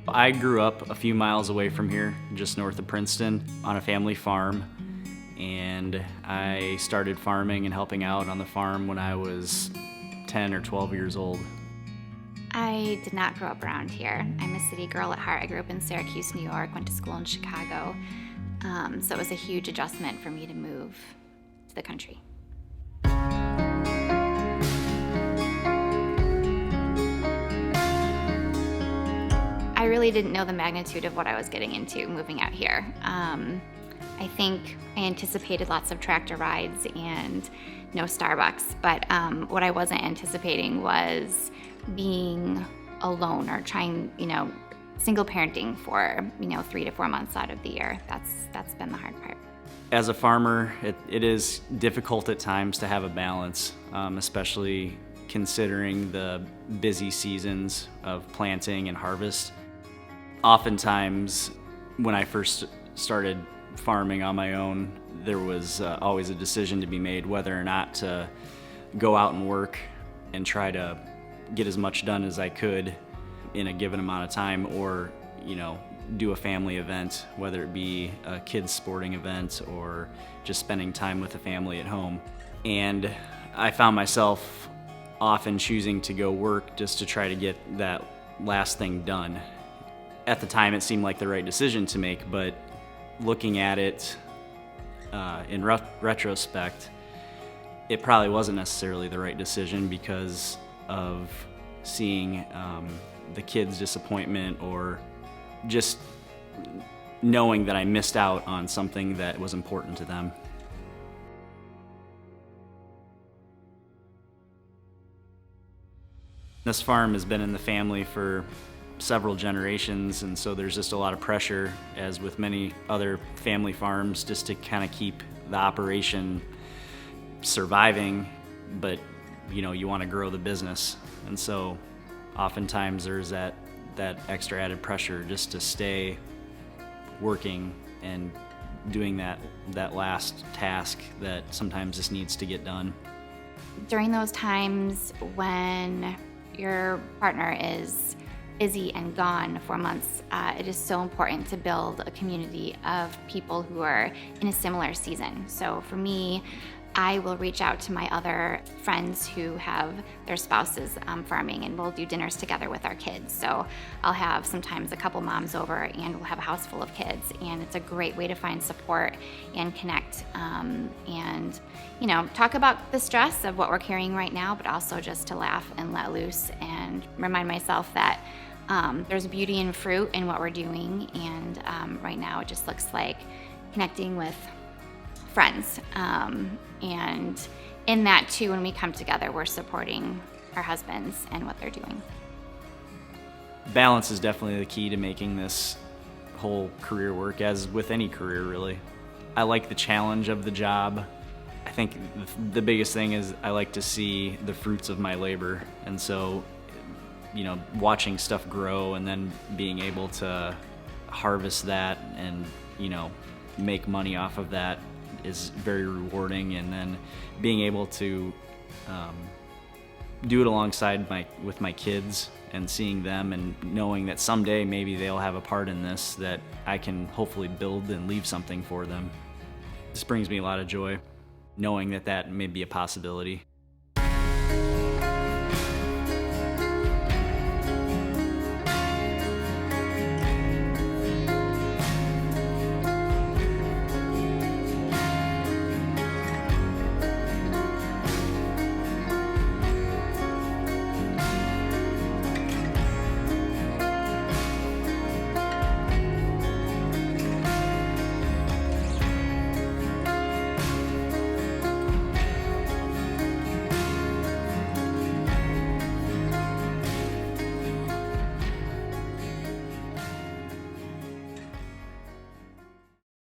I grew up a few miles away from here, just north of Princeton, on a family farm. And I started farming and helping out on the farm when I was 10 or 12 years old. I did not grow up around here. I'm a city girl at heart. I grew up in Syracuse, New York, went to school in Chicago. So it was a huge adjustment for me to move to the country. I really didn't know the magnitude of what I was getting into moving out here. I think I anticipated lots of tractor rides and no Starbucks, but what I wasn't anticipating was being alone or trying, single parenting for, 3 to 4 months out of the year. That's been the hard part. As a farmer, it is difficult at times to have a balance, especially considering the busy seasons of planting and harvest. Oftentimes, when I first started farming on my own, there was always a decision to be made whether or not to go out and work and try to get as much done as I could in a given amount of time, or do a family event, whether it be a kids sporting event or just spending time with the family at home. And I found myself often choosing to go work just to try to get that last thing done. At the time, it seemed like the right decision to make, but looking at it in retrospect, it probably wasn't necessarily the right decision because of seeing the kids' disappointment, or just knowing that I missed out on something that was important to them. This farm has been in the family for several generations, and so there's just a lot of pressure, as with many other family farms, just to kind of keep the operation surviving, but you want to grow the business. And so oftentimes there's that extra added pressure just to stay working and doing that last task that sometimes just needs to get done. During those times when your partner is busy and gone for months, it is so important to build a community of people who are in a similar season. So for me, I will reach out to my other friends who have their spouses farming, and we'll do dinners together with our kids. So I'll have sometimes a couple moms over, and we'll have a house full of kids, and it's a great way to find support and connect, and talk about the stress of what we're carrying right now, but also just to laugh and let loose and remind myself that there's beauty and fruit in what we're doing, and right now it just looks like connecting with friends, and in that too, when we come together, we're supporting our husbands and what they're doing. Balance is definitely the key to making this whole career work, as with any career really. I like the challenge of the job. I think the biggest thing is I like to see the fruits of my labor, and so watching stuff grow and then being able to harvest that and make money off of that is very rewarding. And then being able to do it alongside with my kids and seeing them and knowing that someday maybe they'll have a part in this, that I can hopefully build and leave something for them. This brings me a lot of joy, knowing that may be a possibility.